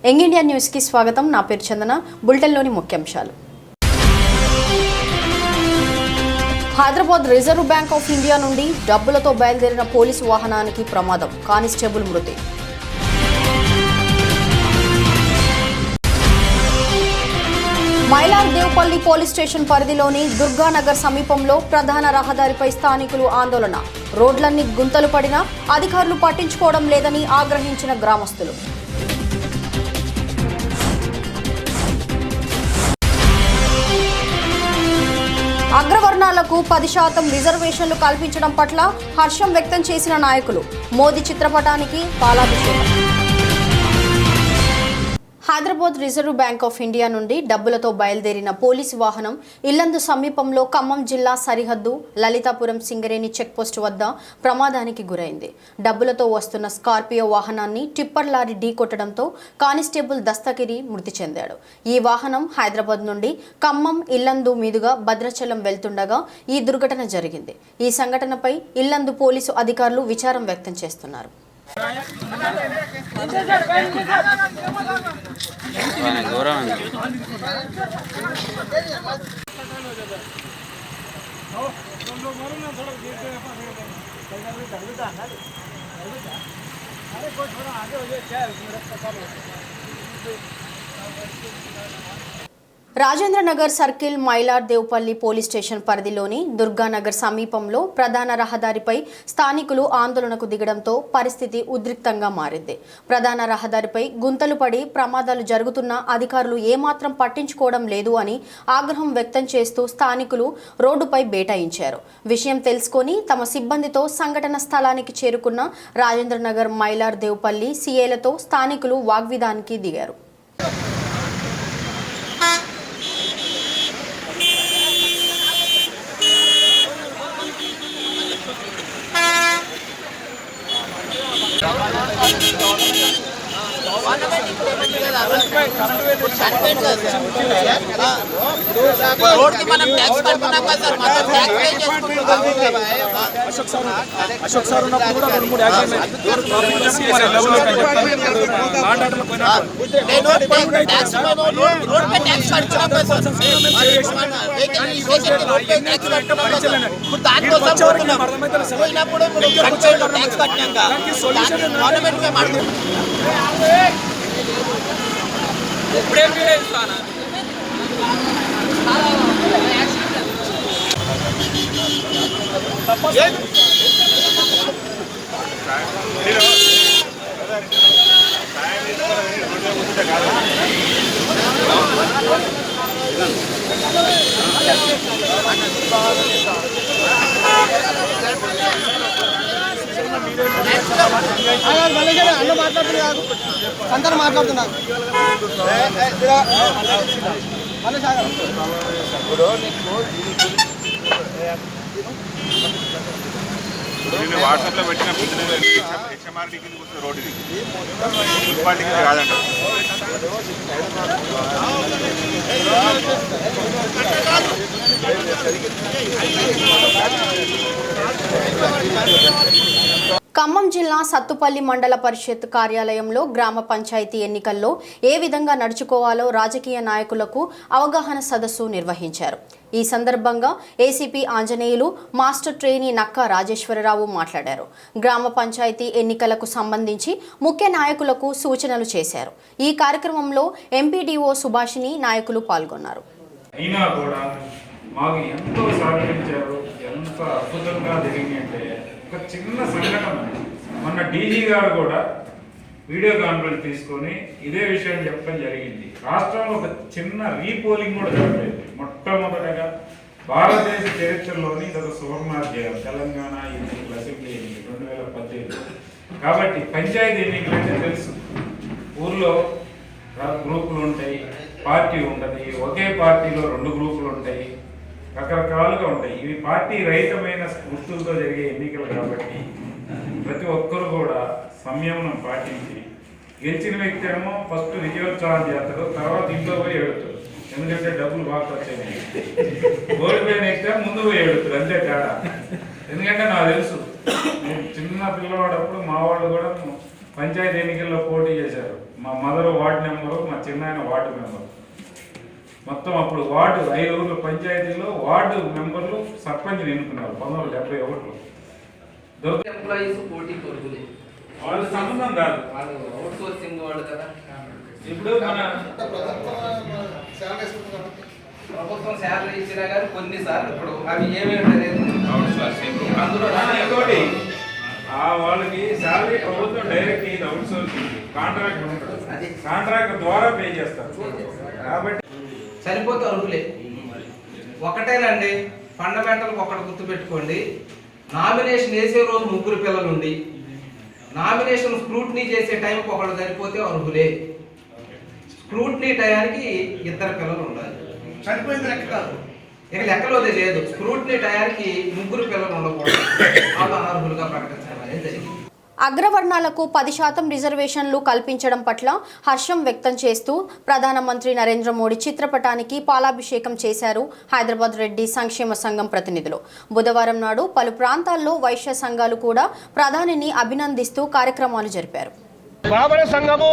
Young India news కి స్వాగతం. నా పేరు చందన. బులెటిన్లోని ముఖ్యాంశాలు. Hyderabad reserve bank of India నుండి డబ్బులతో బయలుదేరిన పోలీసు వాహనానికి ప్రమాదం, కానిస్టేబుల్ మృతి. మైలార్ దేవుపల్లి పోలీస్ స్టేషన్ పరిధిలోని దుర్గానగర్ సమీపంలో ప్రధాన రహదారిపై స్థానికులు ఆందోళన. రోడ్లన్నీ గుంతలు పడినా అధికారులు పట్టించుకోవడం లేదని ఆగ్రహించిన గ్రామస్తులు. అగ్రవర్ణాలకు 10% రిజర్వేషన్లు కల్పించడం పట్ల హర్షం వ్యక్తం చేసిన నాయకులు. మోదీ చిత్రపటానికి పాలాభిషేకం. Hyderabad reserve bank of India నుండి డబ్బులతో బయలుదేరిన పోలీసు వాహనం ఇల్లందు సమీపంలో ఖమ్మం జిల్లా సరిహద్దు లలితాపురం సింగరేణి చెక్పోస్టు వద్ద ప్రమాదానికి గురైంది. డబ్బులతో వస్తున్న స్కార్పియో వాహనాన్ని టిప్పర్ లారీ ఢీకొట్టడంతో కానిస్టేబుల్ దస్తగిరి మృతి చెందాడు. ఈ వాహనం హైదరాబాద్ నుండి ఖమ్మం ఇల్లందు మీదుగా భద్రాచలం వెళ్తుండగా ఈ దుర్ఘటన జరిగింది. ఈ సంఘటనపై ఇల్లందు పోలీసు అధికారులు విచారం వ్యక్తం చేస్తున్నారు. Rajendra Nagar circle Mylar Devupalli police station పరిధిలోని దుర్గానగర్ సమీపంలో ప్రధాన రహదారిపై స్థానికులు ఆందోళనకు దిగడంతో పరిస్థితి ఉద్రిక్తంగా మారింది. ప్రధాన రహదారిపై గుంతలు పడి ప్రమాదాలు జరుగుతున్నా అధికారులు ఏమాత్రం పట్టించుకోవడం లేదు అని ఆగ్రహం వ్యక్తం చేస్తూ స్థానికులు రోడ్డుపై బైఠాయించారు. విషయం తెలుసుకొని తమ సిబ్బందితో సంఘటన స్థలానికి చేరుకున్న రాజేంద్ర నగర్ మైలార్ దేవుపల్లి సీఏలతో స్థానికులు వాగ్విదానికి దిగారు. అశోక్ సార్ ఉన్నప్పుడు కూడా 2-3 మాట్లాడుతున్నారు. నేను వాట్సాప్లో పెట్టిన హెచ్ఎంఆర్డీకి రోడ్డుది మున్సిపాలిటీకి కాదంట. ఖమ్మం జిల్లా సత్తుపల్లి మండల పరిషత్ కార్యాలయంలో గ్రామ పంచాయతీ ఎన్నికల్లో ఏ విధంగా నడుచుకోవాలో రాజకీయ నాయకులకు అవగాహన సదస్సు నిర్వహించారు. ఈ సందర్భంగా ఏసీపీ ఆంజనేయులు, మాస్టర్ ట్రైనీ నక్క రాజేశ్వరరావు మాట్లాడారు. గ్రామ పంచాయతీ ఎన్నికలకు సంబంధించి ముఖ్య నాయకులకు సూచనలు చేశారు. ఈ కార్యక్రమంలో ఎంపీడీఓ సుభాషిణి నాయకులు పాల్గొన్నారు. ఒక చిన్న సంఘటన, మొన్న డీజీ గారు కూడా వీడియో కాన్ఫరెన్స్ తీసుకొని ఇదే విషయం చెప్పడం జరిగింది. రాష్ట్రంలో ఒక చిన్న రీపోలింగ్ కూడా జరగలేదు. మొట్టమొదటగా భారతదేశ చరిత్రలోని ఇదొక సువర్ణాధ్యాయం. తెలంగాణ ఎన్నికలు, అసెంబ్లీ ఎన్నికలు 2018. కాబట్టి పంచాయతీ ఎన్నికలు అంటే తెలుసు, ఊర్లో గ్రూపులు ఉంటాయి, పార్టీ ఉంటుంది, ఒకే పార్టీలో 2 గ్రూపులు ఉంటాయి, రకరకాలుగా ఉంటాయి. ఇవి పార్టీ రహితమైన గుర్తులతో జరిగే ఎన్నికలు కాబట్టి ప్రతి ఒక్కరు కూడా సంయమనం పాటించి, గెలిచిన వ్యక్తి ఏమో ఫస్ట్ విజయోత్సవాలు చేస్తాడు, తర్వాత ఇంట్లో పోయి ఏడుతాడు. ఎందుకంటే డబ్బులు బాగా ఖర్చు అయినాయి. ఓడిపోయిన వ్యక్తి ముందు పోయి ఏడుతాడు, అంతే తేడా. ఎందుకంటే నాకు తెలుసు, నేను చిన్న పిల్లవాడప్పుడు మా వాళ్ళు కూడా పంచాయతీ ఎన్నికల్లో పోటీ చేశారు. మా మదర్ వార్డు నెంబరు, మా చిన్నాయన వార్డు మెంబరు. మొత్తం అప్పుడు వార్డు 5 ఊర్ల పంచాయతీలో వార్డు మెంబర్లు సర్పంచ్ని ఎన్నుకున్నారు 1971లో. ఎంప్లాయీస్ పోటీ కొడుకులే, వాళ్ళ సంబంధం కాదు, వాళ్ళు అవుట్ సోర్సింగ్ వాళ్ళు కదా. ఇప్పుడు మన ప్రభుత్వం శాలరీ ఇచ్చినా కానీ కొన్నిసార్లు ఇప్పుడు అవి ఏమేమి అందులో ఇంకోటి వాళ్ళకి శాలరీ ప్రభుత్వం డైరెక్ట్ ఇది అవుట్ సోర్సింగ్ కాంట్రాక్ట్ ఉంటుంది, కాంట్రాక్ట్ ద్వారా పే చేస్తారు. కాబట్టి సరిపోతే అర్హులే. ఒకటేనండి, ఫండమెంటల్ ఒకటి గుర్తుపెట్టుకోండి. నామినేషన్ వేసే రోజు 3 పిల్లలుండి నామినేషన్ స్క్రూటినీ చేసే టైంకి ఒకళ్ళు సరిపోతే అర్హులే. స్క్రూటినీ టయానికి 2 పిల్లలు ఉండాలి. సరిపోయింది లెక్క కాదు, ఇక లెక్కలోదే లేదు. స్క్రూటినీ టయానికి 3 పిల్లలు ఉండకూడదు, వాళ్ళు అనర్హులుగా ప్రకటించడం అనేది జరిగింది. అగ్రవర్ణాలకు 10% రిజర్వేషన్లు కల్పించడం పట్ల హర్షం వ్యక్తం చేస్తూ ప్రధానమంత్రి నరేంద్ర మోడీ చిత్రపటానికి పాలాభిషేకం చేశారు హైదరాబాద్ రెడ్డి సంక్షేమ సంఘం ప్రతినిధులు. బుధవారం నాడు పలు ప్రాంతాల్లో వైశ్య సంఘాలు కూడా ప్రధానిని అభినందిస్తూ కార్యక్రమాలు జరిపారు. బ్రాహ్మణ సంఘము,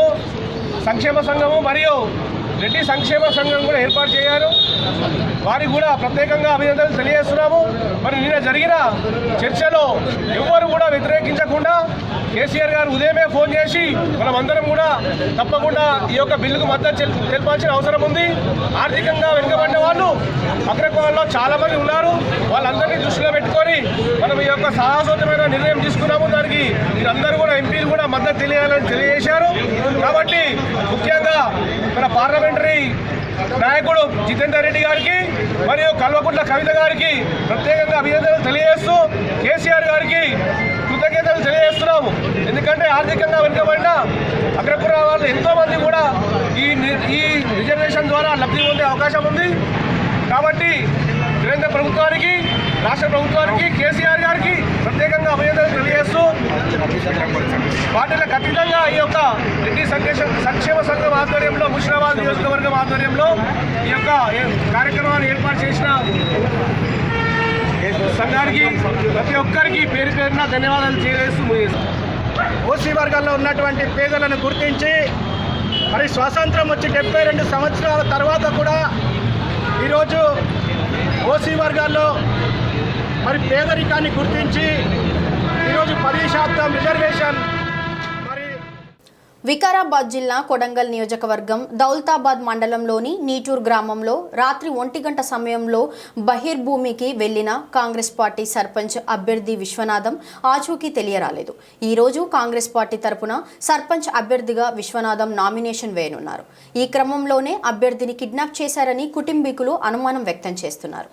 సంక్షేమ సంఘము మరియు రెడ్డి సంక్షేమ సంఘం కూడా ఏర్పాటు చేయారు. వారికి కూడా ప్రత్యేకంగా అభినందనలు తెలియజేస్తున్నాము. మరి నిన్న జరిగిన చర్చలో ఎవరు కూడా వ్యతిరేకించకుండా కేసీఆర్ గారు ఉదయమే ఫోన్ చేసి మనమందరం కూడా తప్పకుండా ఈ యొక్క బిల్లుకు మద్దతు తెలపాల్సిన అవసరం ఉంది. ఆర్థికంగా వెనుకబడిన వాళ్ళు అగ్రకులాల్లో చాలా మంది ఉన్నారు. వాళ్ళందరినీ దృష్టిలో పెట్టుకొని మనం ఈ యొక్క సాహసోత్తమైన నిర్ణయం తీసుకున్నాము. దానికి మీరందరూ కూడా ఎంపీలు కూడా మద్దతు తెలియజేశారు. కాబట్టి ముఖ్యంగా మన పార్లమెంటరీ నాయకుడు జితేందర్ రెడ్డి గారికి మరియు కల్వకుంట్ల కవిత గారికి ప్రత్యేకంగా అభినందనలు తెలియజేస్తూ కేసీఆర్ గారికి కృతజ్ఞతలు తెలియజేస్తున్నాము. ఎందుకంటే ఆర్థికంగా వెనుకబడిన అగ్రకుల వాళ్ళు ఎంతోమంది కూడా ఈ రిజర్వేషన్ ద్వారా లబ్ధి పొందే అవకాశం ఉంది. కాబట్టి కేంద్ర ప్రభుత్వానికి, రాష్ట్ర ప్రభుత్వానికి, కేసీఆర్ గారికి ప్రత్యేకంగా అభినందనలు తెలియజేస్తూ వాటికి అతీతంగా ఈ యొక్క రెడ్డి సంక్షేమ సంఘం ఆధ్వర్యంలో, ముషిరాబాద్ నియోజకవర్గం ఆధ్వర్యంలో ఈ యొక్క కార్యక్రమాన్ని ఏర్పాటు చేసిన సంఘానికి ప్రతి ఒక్కరికి పేరు పేరున ధన్యవాదాలు తెలియజేస్తూ ముగిస్తాం. ఓసీ వర్గాల్లో ఉన్నటువంటి పేదలను గుర్తించి మరి స్వాతంత్రం వచ్చి 72 సంవత్సరాల తర్వాత కూడా ఈరోజు ఓసీ వర్గాల్లో మరి పేదరికాన్ని గుర్తించి ఈరోజు 10% రిజర్వేషన్. వికారాబాద్ జిల్లా కొడంగల్ నియోజకవర్గం దౌలతాబాద్ మండలంలోని నీటూర్ గ్రామంలో రాత్రి 1 గంట సమయంలో బహిర్భూమికి వెళ్లిన కాంగ్రెస్ పార్టీ సర్పంచ్ అభ్యర్థి విశ్వనాథం ఆచూకీ తెలియరాలేదు. ఈ రోజు కాంగ్రెస్ పార్టీ తరపున సర్పంచ్ అభ్యర్థిగా విశ్వనాథం నామినేషన్ వేయనున్నారు. ఈ క్రమంలోనే అభ్యర్థిని కిడ్నాప్ చేశారని కుటుంబీకులు అనుమానం వ్యక్తం చేస్తున్నారు.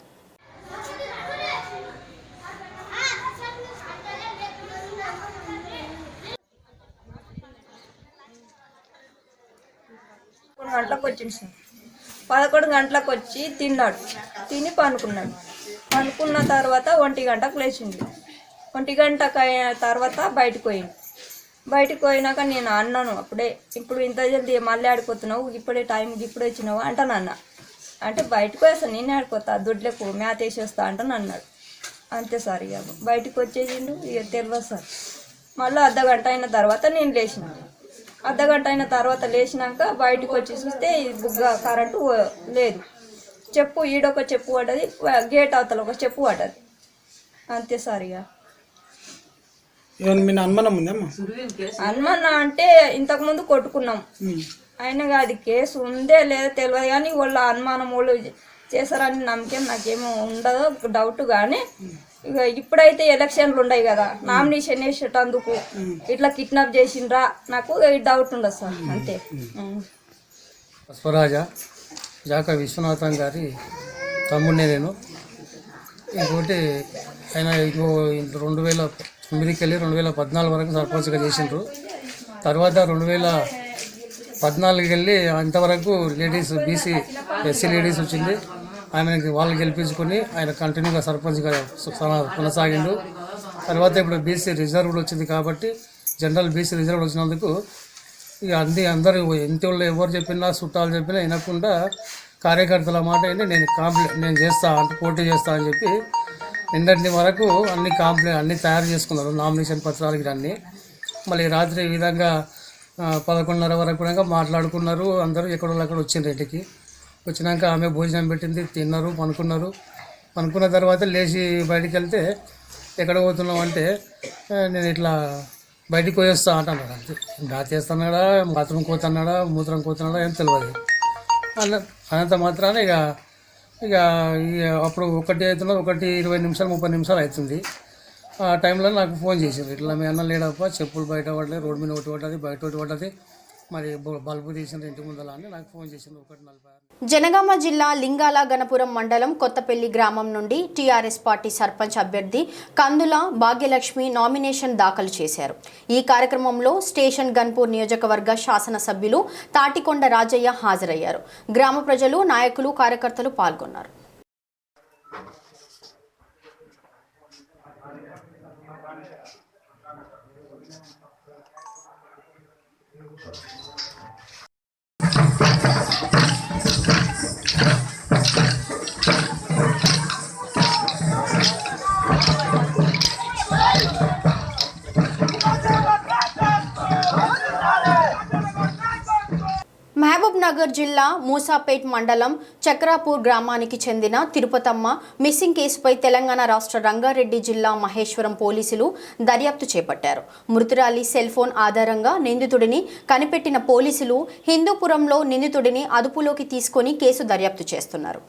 గంటలకు వచ్చింది సార్. 11 గంటలకు వచ్చి తిన్నాడు, తిని పనుకున్నాడు. పనుకున్న తర్వాత 1 గంటకు లేచింది. 1 గంటకు అయిన తర్వాత బయటకు పోయింది. బయటకు పోయినాక నేను అన్నాను అప్పుడే, ఇప్పుడు ఇంత జల్దీ మళ్ళీ ఆడిపోతున్నావు, ఇప్పుడే టైంకి ఇప్పుడే వచ్చినావు అంటానన్నా. అంటే బయటకు వేస్తాను, నేను ఆడిపోతా, దొడ్లకు మ్యాథ్ వేసేస్తా అంటాను అన్నాడు. అంతే సార్. ఇక బయటకు వచ్చేసిండు. ఇక తెలియదు సార్. మళ్ళీ అర్ధ గంట అయిన తర్వాత నేను లేచిన. అర్ధ గంట అయిన తర్వాత లేచినాక బయటకు వచ్చి చూస్తే బుగ్గ కరెంటు లేదు. చెప్పు ఈడొక చెప్పు పడ్డది, గేట్ అవతల ఒక చెప్పు పడ్డది. అంతే సార్. ఇక అనుమానం అంటే ఇంతకుముందు కొట్టుకున్నాం, అయినా అది కేసు ఉందే లేదో తెలియదు. కానీ వాళ్ళ అనుమానం వాళ్ళు చేశారని నమ్మకం నాకేమో ఉండదు, డౌట్. కానీ ఇక ఇప్పుడైతే ఎలక్షన్లు ఉన్నాయి కదా, నామినేషన్ వేసేటందుకు ఇట్లా కిడ్నాప్ చేసిండ్రా, నాకు డౌట్ ఉండదు సార్. అంతే. స్వరాజ జాక విశ్వనాథం గారి తమ్ముడినే నేను. ఇంకోటి ఆయన 2009కి వెళ్ళి 2014 వరకు సర్పంచ్గా చేసిండ్రు. తర్వాత 2014కి వెళ్ళి అంతవరకు లేడీస్ బీసీ ఎస్సీ లేడీస్ వచ్చింది. ఆయనకి వాళ్ళు గెలిపించుకొని ఆయన కంటిన్యూగా సర్పంచ్గా కొనసాగిండు. తర్వాత ఇప్పుడు బీసీ రిజర్వ్డ్ వచ్చింది కాబట్టి, జనరల్ బీసీ రిజర్వ్డ్ వచ్చినందుకు ఇక అందరూ ఎంత వాళ్ళు ఎవరు చెప్పినా చుట్టాలు చెప్పినా వినకుండా కార్యకర్తల మాట ఏంటి నేను చేస్తా అంటే పోటీ చేస్తా అని చెప్పి నిన్నటి వరకు అన్ని తయారు చేసుకున్నారు, నామినేషన్ పత్రాలకి అన్నీ. మళ్ళీ రాత్రి ఈ విధంగా 11:30 వరకు కూడా మాట్లాడుకున్నారు. అందరూ ఎక్కడో అక్కడ వచ్చిండ్రు ఇంటికి. వచ్చినాక ఆమె భోజనం పెట్టింది, తిన్నారు, పనుకున్న తర్వాత లేచి బయటికి వెళ్తే ఎక్కడ పోతున్నావు అంటే నేను ఇట్లా బయటికి పోయేస్తా అంటున్నాడు. అంతే, బాత్ చేస్తున్నాడా, బాత్రూమ్ పోతున్నాడా, మూత్రం పోతున్నాడా ఏం తెలియదు. అనంత మాత్రాన ఇక అప్పుడు 1:20 నిమిషాలు 30 నిమిషాలు అవుతుంది. ఆ టైంలో నాకు ఫోన్ చేశారు, ఇట్లా మీ అన్న లేడప్ప, చెప్పులు బయట పడలేదు, రోడ్డు మీద ఒకటి పడ్డది, బయట ఒకటి పడ్డది, మరి బల్బు తీసిన ఇంటి ముందర అని నాకు ఫోన్ చేసింది. 1:46. జనగామ జిల్లా లింగాల గణపురం మండలం కొత్తపల్లి గ్రామం నుండి టీఆర్ఎస్ పార్టీ సర్పంచ్ అభ్యర్థి కందుల భాగ్యలక్ష్మి నామినేషన్ దాఖలు చేశారు. ఈ కార్యక్రమంలో స్టేషన్ గన్పూర్ నియోజకవర్గ శాసనసభ్యులు తాటికొండ రాజయ్య హాజరయ్యారు. గ్రామ ప్రజలు, నాయకులు, కార్యకర్తలు పాల్గొన్నారు. మహబూబ్ నగర్ జిల్లా మూసాపేట్ మండలం చక్రాపూర్ గ్రామానికి చెందిన తిరుపతమ్మ మిస్సింగ్ కేసుపై తెలంగాణ రాష్ట్ర రంగారెడ్డి జిల్లా మహేశ్వరం పోలీసులు దర్యాప్తు చేపట్టారు. మృతురాలి సెల్ ఫోన్ ఆధారంగా నిందితుడిని కనిపెట్టిన పోలీసులు హిందూపురంలో నిందితుడిని అదుపులోకి తీసుకొని కేసు దర్యాప్తు చేస్తున్నారు.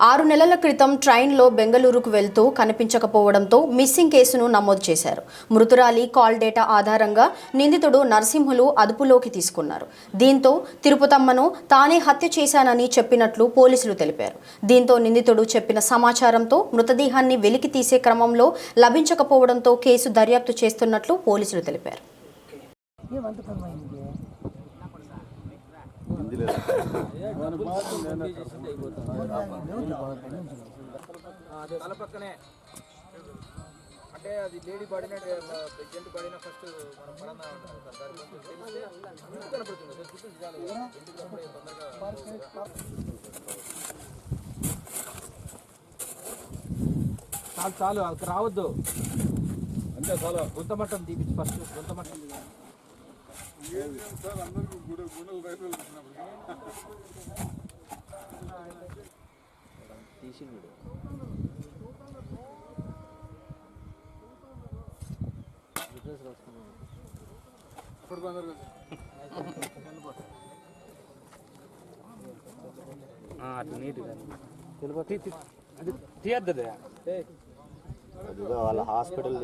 6 నెలల క్రితం ట్రైన్లో బెంగళూరుకు వెళ్తూ కనిపించకపోవడంతో మిస్సింగ్ కేసును నమోదు చేశారు. మృతురాలి కాల్ డేటా ఆధారంగా నిందితుడు నరసింహులు అదుపులోకి తీసుకున్నారు. దీంతో తిరుపతమ్మను తానే హత్య చేశానని చెప్పినట్లు పోలీసులు తెలిపారు. దీంతో నిందితుడు చెప్పిన సమాచారంతో మృతదేహాన్ని వెలికి తీసే క్రమంలో లభించకపోవడంతో కేసు దర్యాప్తు చేస్తున్నట్లు పోలీసులు తెలిపారు. అంటే అది లేడీ బాడీనే జెంట్ బాడీనే ఫస్ట్ మనం పరంగా చాలు అది రావద్దు అంటే చాలు గుంతమట్టం తీపించి ఫస్ట్ గుంతమట్టం తీసి అట్లా నీట్గా తీయద్దు వాళ్ళ హాస్పిటల్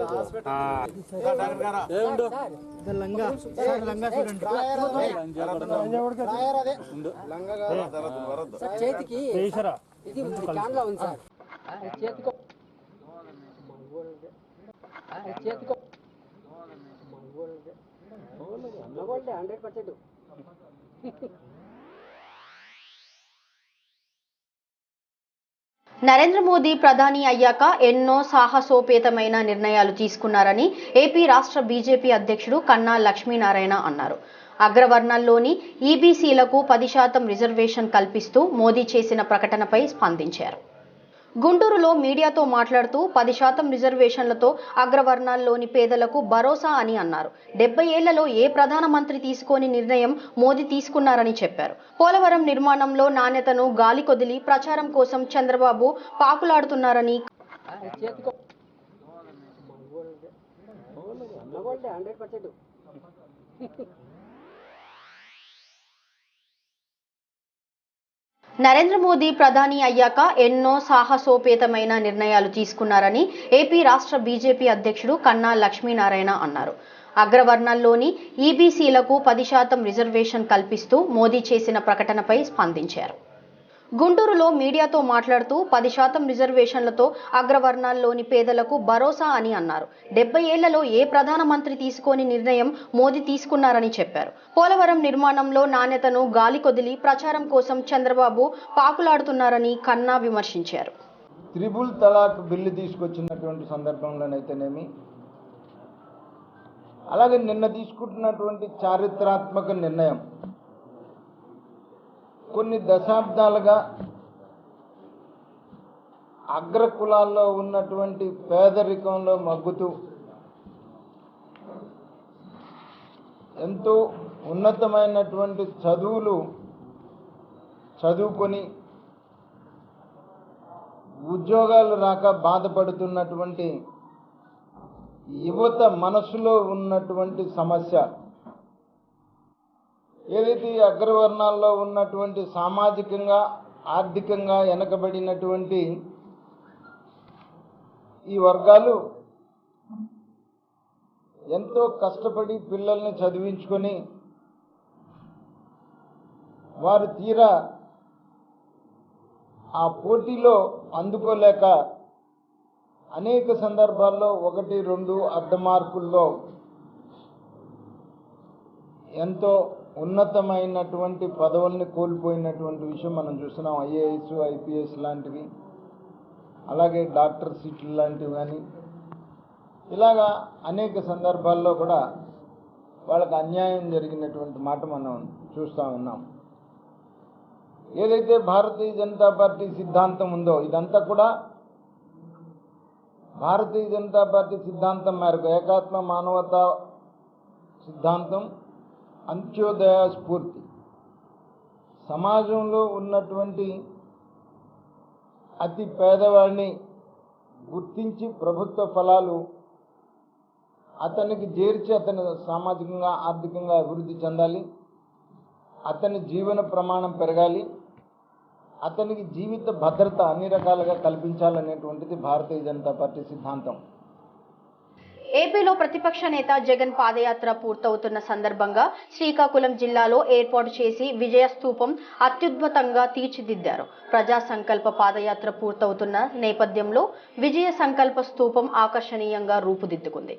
నరేంద్ర మోదీ ప్రధాని అయ్యాక ఎన్నో సాహసోపేతమైన నిర్ణయాలు తీసుకున్నారని ఏపీ రాష్ట్ర బీజేపీ అధ్యక్షుడు కన్నా లక్ష్మీనారాయణ అన్నారు. అగ్రవర్ణాల్లోని ఈబీసీలకు 10% రిజర్వేషన్ కల్పిస్తూ మోదీ చేసిన ప్రకటనపై స్పందించారు. గుంటూరులో మీడియాతో మాట్లాడుతూ 10% రిజర్వేషన్లతో అగ్రవర్ణాల్లోని పేదలకు భరోసా అని అన్నారు. 70 ఏళ్లలో ఏ ప్రధానమంత్రి తీసుకోని నిర్ణయం మోదీ తీసుకున్నారని చెప్పారు. పోలవరం నిర్మాణంలో నాణ్యతను గాలి కొదిలి ప్రచారం కోసం చంద్రబాబు పాకులాడుతున్నారని నరేంద్ర మోదీ ప్రధాని అయ్యాక ఎన్నో సాహసోపేతమైన నిర్ణయాలు తీసుకున్నారని ఏపీ రాష్ట్ర బీజేపీ అధ్యక్షుడు కన్నా లక్ష్మీనారాయణ అన్నారు. అగ్రవర్ణాల్లోని ఈబీసీలకు 10% రిజర్వేషన్ కల్పిస్తూ మోదీ చేసిన ప్రకటనపై స్పందించారు. గుంటూరులో మీడియాతో మాట్లాడుతూ 10% రిజర్వేషన్లతో అగ్రవర్ణాల్లోని పేదలకు భరోసా అని అన్నారు. 70 ఏళ్లలో ఏ ప్రధానమంత్రి తీసుకోని నిర్ణయం మోదీ తీసుకున్నారని చెప్పారు. పోలవరం నిర్మాణంలో నాణ్యతను గాలి కొదిలి ప్రచారం కోసం చంద్రబాబు పాకులాడుతున్నారని కన్నా విమర్శించారు. త్రిబుల్ తలాక్ బిల్లు తీసుకొచ్చినటువంటి సందర్భంలోనైతేనేమి, అలాగే నిన్న తీసుకుంటున్నటువంటి చారిత్రాత్మక నిర్ణయం కొన్ని దశాబ్దాలుగా అగ్ర కులాల్లో ఉన్నటువంటి పేదరికంలో మగ్గుతూ ఎంతో ఉన్నతమైనటువంటి చదువులు చదువుకొని ఉద్యోగాలు రాక బాధపడుతున్నటువంటి యువత మనసులో ఉన్నటువంటి సమస్య ఏదైతే ఈ అగ్రవర్ణాల్లో ఉన్నటువంటి సామాజికంగా ఆర్థికంగా వెనకబడినటువంటి ఈ వర్గాలు ఎంతో కష్టపడి పిల్లల్ని చదివించుకొని వారు తీరా ఆ పోటీలో అందుకోలేక అనేక సందర్భాల్లో 1-2 అర్ధ మార్కుల్లో ఎంతో ఉన్నతమైనటువంటి పదవుల్ని కోల్పోయినటువంటి విషయం మనం చూస్తున్నాం. ఐఏఎస్, ఐపీఎస్ లాంటివి, అలాగే డాక్టర్ సీట్లు లాంటివి కానీ ఇలాగా అనేక సందర్భాల్లో కూడా వాళ్ళకి అన్యాయం జరిగినటువంటి మాట మనం చూస్తూ ఉన్నాం. ఏదైతే భారతీయ జనతా పార్టీ సిద్ధాంతం ఉందో ఇదంతా కూడా భారతీయ జనతా పార్టీ సిద్ధాంతం మేరకు ఏకాత్మ మానవతా సిద్ధాంతం, అంత్యోదయ స్ఫూర్తి, సమాజంలో ఉన్నటువంటి అతి పేదవాడిని గుర్తించి ప్రభుత్వ ఫలాలు అతనికి చేర్చి అతను సామాజికంగా ఆర్థికంగా అభివృద్ధి చెందాలి, అతని జీవన ప్రమాణం పెరగాలి, అతనికి జీవిత భద్రత అన్ని రకాలుగా కల్పించాలనేటువంటిది భారతీయ జనతా పార్టీ సిద్ధాంతం. ఏపీలో ప్రతిపక్ష నేత జగన్ పాదయాత్ర పూర్తవుతున్న సందర్భంగా శ్రీకాకుళం జిల్లాలో ఏర్పాటు చేసి విజయ స్తూపం అత్యుద్భుతంగా తీర్చిదిద్దారు. ప్రజా సంకల్ప పాదయాత్ర పూర్తవుతున్న నేపథ్యంలో విజయ సంకల్ప స్తూపం ఆకర్షణీయంగా రూపుదిద్దుకుంది.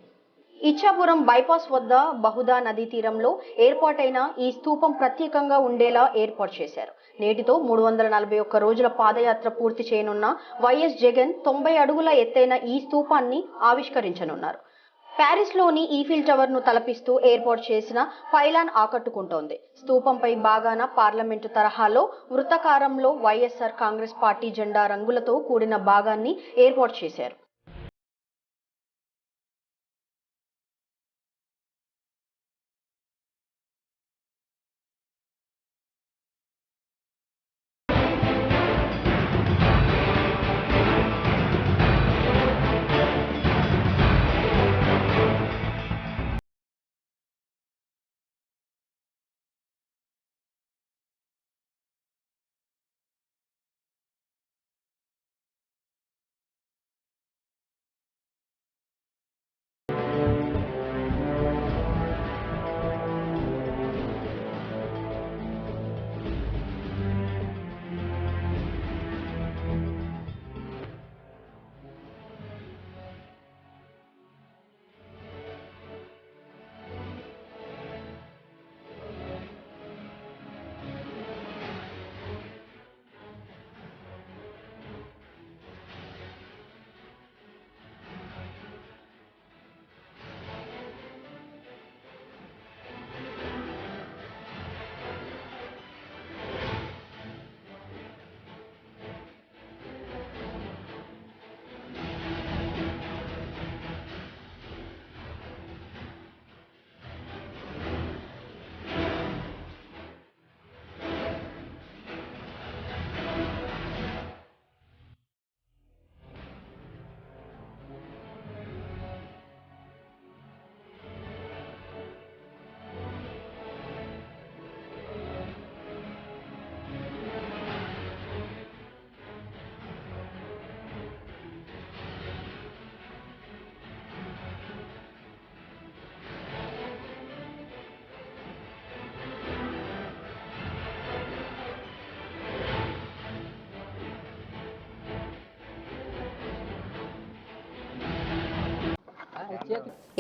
ఇచ్చాపురం బైపాస్ వద్ద బహుదా నదీ తీరంలో ఏర్పాటైన ఈ స్తూపం ప్రత్యేకంగా ఉండేలా ఏర్పాటు చేశారు. నేటితో 341 రోజుల పాదయాత్ర పూర్తి చేయనున్న వైఎస్ జగన్ 90 అడుగుల ఎత్తైన ఈ స్తూపాన్ని ఆవిష్కరించనున్నారు. ప్యారిస్లోని ఈఫిల్ టవర్ ను తలపిస్తూ ఏర్పాటు చేసిన పైలాన్ ఆకట్టుకుంటోంది. స్తూపంపై బాగాన పార్లమెంటు తరహాలో వృత్తాకారంలో వైఎస్ఆర్ కాంగ్రెస్ పార్టీ జెండా రంగులతో కూడిన భాగాన్ని ఏర్పాటు చేశారు.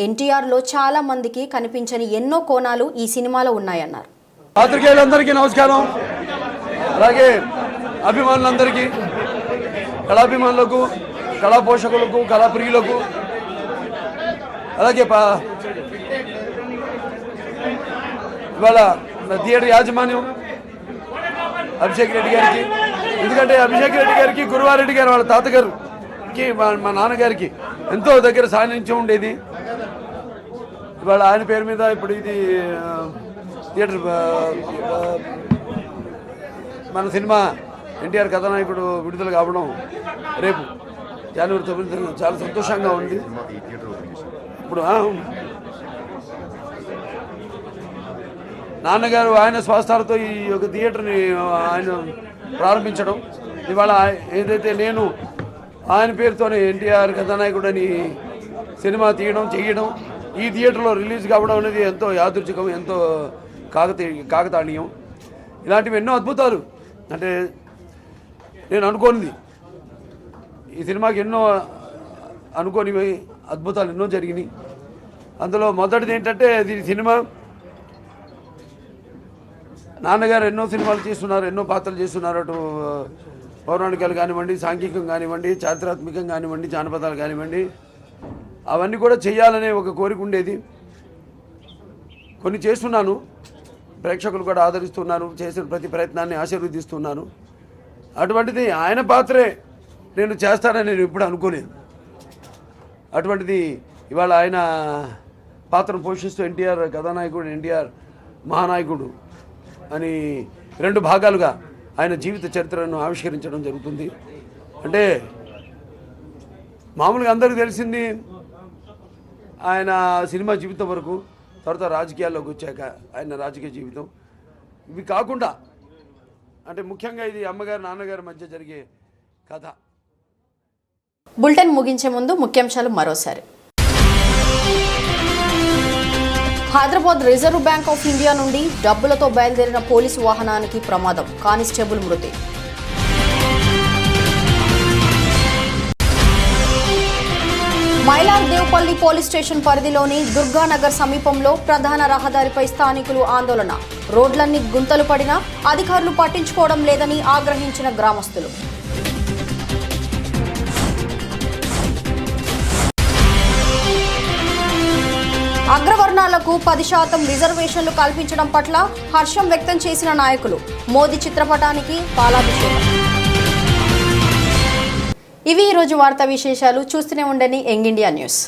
ఎన్టీఆర్లో చాలా మందికి కనిపించని ఎన్నో కోణాలు ఈ సినిమాలో ఉన్నాయన్నారు. పాత్రికేయులందరికీ నమస్కారం. అలాగే అభిమానులందరికీ, కళాభిమానులకు, కళా పోషకులకు, కళాప్రియులకు, అలాగే ఇవాళ థియేటర్ యాజమాన్యం అభిషేక్ రెడ్డి గారికి, ఎందుకంటే అభిషేక్ రెడ్డి గారికి గురువారెడ్డి గారు వాళ్ళ తాతగారికి మా నాన్నగారికి ఎంతో దగ్గర సాన్నిధ్యం ఉండేది. ఇవాళ ఆయన పేరు మీద ఇప్పుడు ఇది థియేటర్ మన సినిమా ఎన్టీఆర్ కథానాయకుడు విడుదల కావడం రేపు జనవరి 9 చాలా సంతోషంగా ఉంది. ఇప్పుడు నాన్నగారు ఆయన స్వస్థాలతో ఈ యొక్క థియేటర్ని ఆయన ప్రారంభించడం, ఇవాళ ఏదైతే నేను ఆయన పేరుతోనే ఎన్టీఆర్ కథానాయకుడు అని సినిమా తీయడం చేయడం, ఈ థియేటర్లో రిలీజ్ కావడం అనేది ఎంతో యాదృచ్ఛికం, ఎంతో కాకతాళీయం. ఇలాంటివి ఎన్నో అద్భుతాలు, అంటే నేను అనుకోనిది ఈ సినిమాకి ఎన్నో అనుకోనివి అద్భుతాలు ఎన్నో జరిగినాయి. అందులో మొదటిది ఏంటంటే దీని సినిమా నాన్నగారు ఎన్నో సినిమాలు చేస్తున్నారు, ఎన్నో పాత్రలు చేస్తున్నారు. అటు పౌరాణికాలు కానివ్వండి, సాంఘికం కానివ్వండి, చారిత్రాత్మకం కానివ్వండి, జానపదాలు కానివ్వండి, అవన్నీ కూడా చేయాలనే ఒక కోరిక ఉండేది. కొన్ని చేస్తున్నాను, ప్రేక్షకులు కూడా ఆదరిస్తున్నారు, చేసిన ప్రతి ప్రయత్నాన్ని ఆశీర్వదిస్తున్నాను. అటువంటిది ఆయన పాత్రే నేను చేస్తానని నేను ఎప్పుడు అనుకోలేదు. అటువంటిది ఇవాళ ఆయన పాత్రను పోషిస్తూ ఎన్టీఆర్ కథానాయకుడు, ఎన్టీఆర్ మహానాయకుడు అని 2 భాగాలుగా ఆయన జీవిత చరిత్రను ఆవిష్కరించడం జరుగుతుంది. అంటే మామూలుగా అందరికీ తెలిసింది ఆయన సినిమా జీవితం వరకు, తర్వాత రాజకీయాల్లోకి వచ్చాక ఆయన రాజకీయ జీవితం. ఇవి కాకుండా అంటే ముఖ్యంగా ఇది అమ్మగారు నాన్నగారి మధ్య జరిగే కథ. బులెటిన్ ముగించే ముందు ముఖ్యాంశాలు మరోసారి. Hyderabad reserve bank of India నుండి డబ్బులతో బయలుదేరిన పోలీసు వాహనానికి ప్రమాదం, కానిస్టేబుల్ మృతి. మైలార్ దేవుపల్లి పోలీస్ స్టేషన్ పరిధిలోని దుర్గానగర్ సమీపంలో ప్రధాన రహదారిపై స్థానికులు ఆందోళన, రోడ్లన్నీ గుంతలు పడినా అధికారులు పట్టించుకోవడం లేదని ఆగ్రహించిన గ్రామస్తులు. అగ్రవర్ణాలకు 10% రిజర్వేషన్లు కల్పించడం పట్ల హర్షం వ్యక్తం చేసిన నాయకులు, మోదీ చిత్రపటానికి పాలాభిషేకం. ఇవి ఈరోజు వార్తా విశేషాలు. చూస్తూనే ఉండండి యంగ్ ఇండియా న్యూస్.